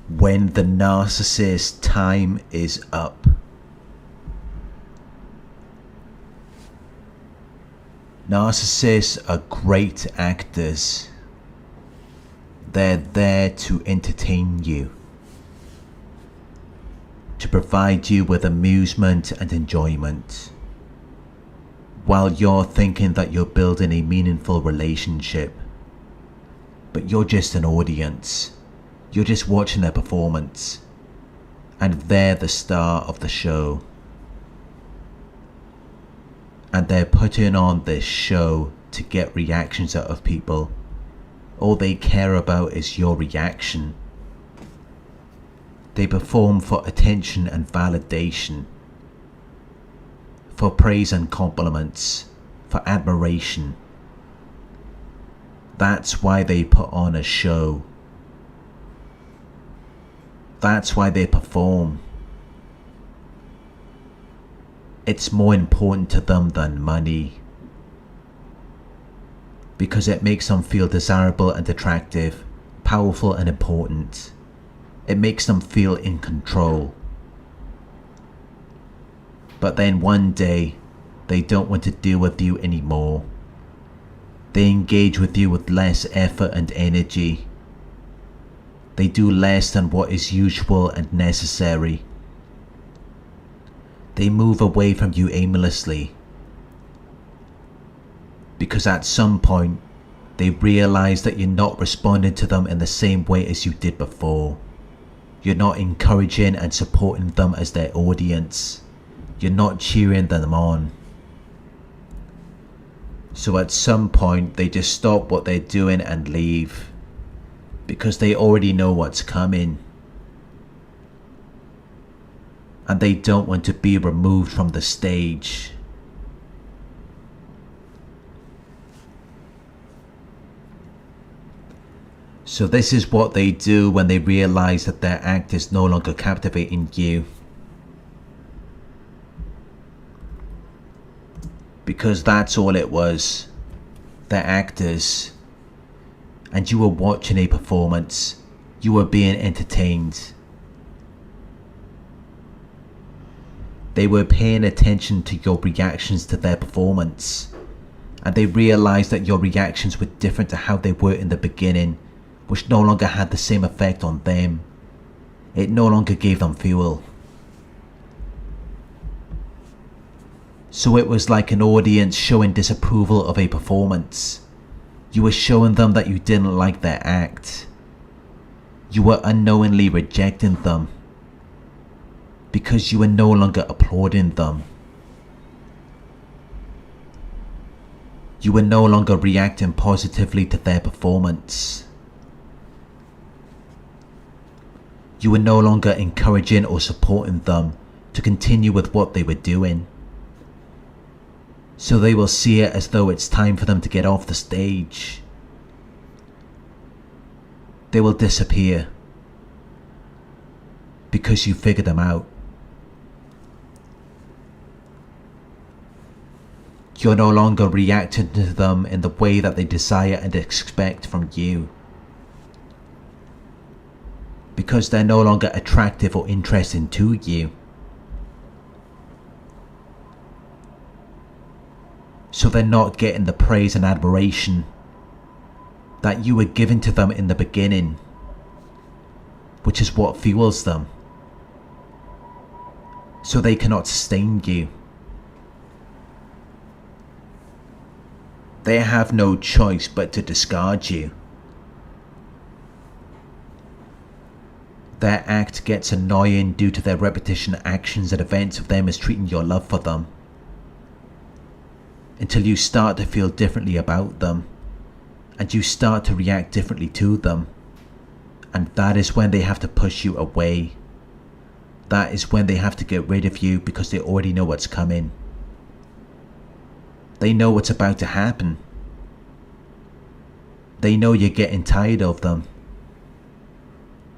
When the narcissist's time is up. Narcissists are great actors. They're there to entertain you, to provide you with amusement and enjoyment, while you're thinking that you're building a meaningful relationship. But you're just an audience. You're just watching their performance, and they're the star of the show. And they're putting on this show to get reactions out of people. All they care about is your reaction. They perform for attention and validation, for praise and compliments, for admiration. That's why they put on a show. That's why they perform. It's more important to them than money, because it makes them feel desirable and attractive, powerful and important. It makes them feel in control. But then one day, they don't want to deal with you anymore. They engage with you with less effort and energy. They do less than what is usual and necessary. They move away from you aimlessly, because at some point they realize that you're not responding to them in the same way as you did before. You're not encouraging and supporting them as their audience. You're not cheering them on. So at some point they just stop what they're doing and leave, because they already know what's coming. And they don't want to be removed from the stage. So this is what they do when they realize that their act is no longer captivating you. Because that's all it was. They're actors. And you were watching a performance. You were being entertained. They were paying attention to your reactions to their performance, and they realized that your reactions were different to how they were in the beginning, which no longer had the same effect on them. It no longer gave them fuel. So it was like an audience showing disapproval of a performance. You were showing them that you didn't like their act. You were unknowingly rejecting them, because you were no longer applauding them. You were no longer reacting positively to their performance. You were no longer encouraging or supporting them to continue with what they were doing. So they will see it as though it's time for them to get off the stage. They will disappear, because you figured them out. You're no longer reacting to them in the way that they desire and expect from you, because they're no longer attractive or interesting to you. So they're not getting the praise and admiration that you were giving to them in the beginning, which is what fuels them. So they cannot sustain you. They have no choice but to discard you. Their act gets annoying due to their repetition actions and events of them mistreating your love for them, until you start to feel differently about them, and you start to react differently to them. And that is when they have to push you away. That is when they have to get rid of you, because they already know what's coming. They know what's about to happen. They know you're getting tired of them.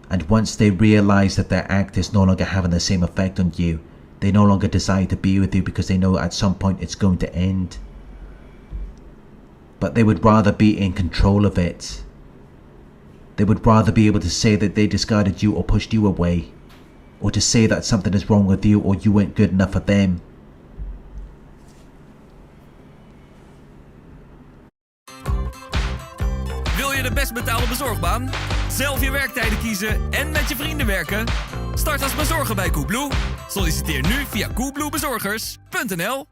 And once they realize that their act is no longer having the same effect on you, they no longer desire to be with you, because they know at some point it's going to end. But they would rather be in control of it. They would rather be able to say that they discarded you or pushed you away, or to say that something is wrong with you or you weren't good enough for them. Wil je de best betaalde bezorgbaan? Zelf je werktijden kiezen en met je vrienden werken? Start als bezorger bij Coolblue. Solliciteer nu via coolbluebezorgers.nl.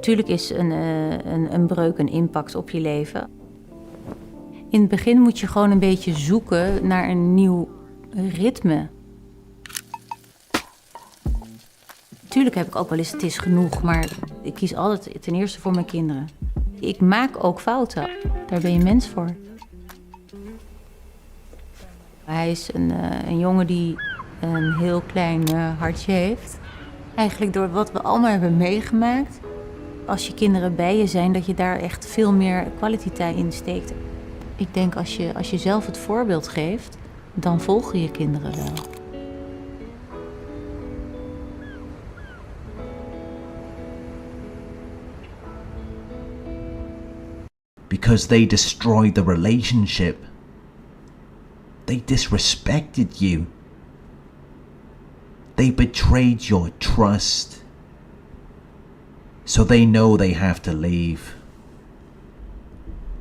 Tuurlijk is een breuk een impact op je leven. In het begin moet je gewoon een beetje zoeken naar een nieuw ritme. Tuurlijk heb ik ook wel eens het is genoeg, maar ik kies altijd ten eerste voor mijn kinderen. Ik maak ook fouten, daar ben je mens voor. Hij is een jongen die een heel klein hartje heeft. Eigenlijk door wat we allemaal hebben meegemaakt. Als je kinderen bij je zijn, dat je daar echt veel meer kwaliteit in steekt. Ik denk als je zelf het voorbeeld geeft, dan volgen je kinderen wel. Because they destroyed the relationship. They disrespected you. They betrayed your trust. So they know they have to leave.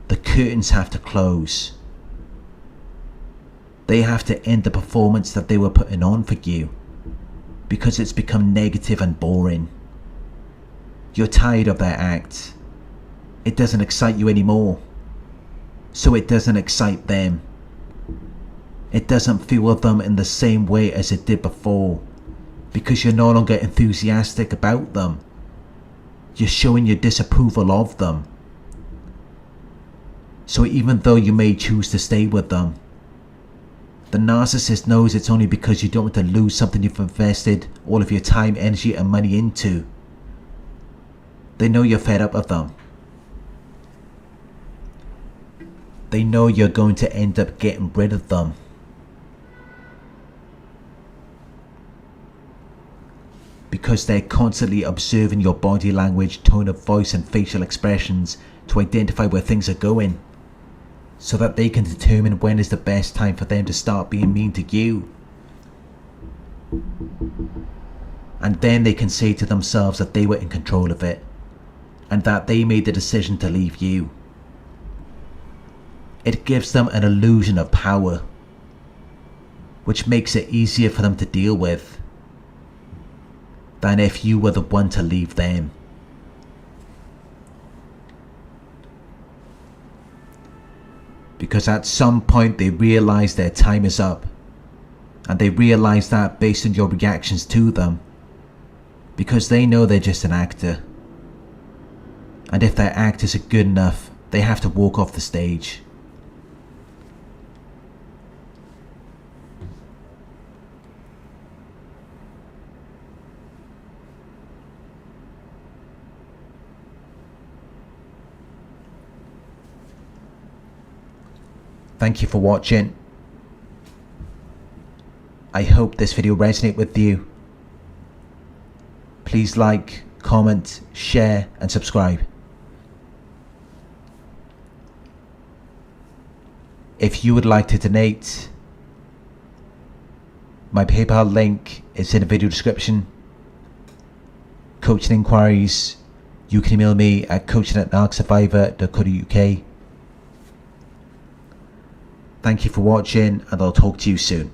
The curtains have to close. They have to end the performance that they were putting on for you, because it's become negative and boring. You're tired of their act. It doesn't excite you anymore. So it doesn't excite them. It doesn't fuel them in the same way as it did before, because you're no longer enthusiastic about them. You're showing your disapproval of them. So even though you may choose to stay with them, the narcissist knows it's only because you don't want to lose something you've invested all of your time, energy and money into. They know you're fed up of them. They know you're going to end up getting rid of them. Because they're constantly observing your body language, tone of voice and facial expressions to identify where things are going, so that they can determine when is the best time for them to start being mean to you. And then they can say to themselves that they were in control of it, and that they made the decision to leave you. It gives them an illusion of power, which makes it easier for them to deal with than if you were the one to leave them. Because at some point they realize their time is up, and they realize that based on your reactions to them, because they know they're just an actor, and if their act isn't good enough, they have to walk off the stage. Thank you for watching. I hope this video resonated with you. Please like, comment, share and subscribe. If you would like to donate, my PayPal link is in the video description. Coaching inquiries, you can email me at coaching@narcsurvivor.co.uk. Thank you for watching, and I'll talk to you soon.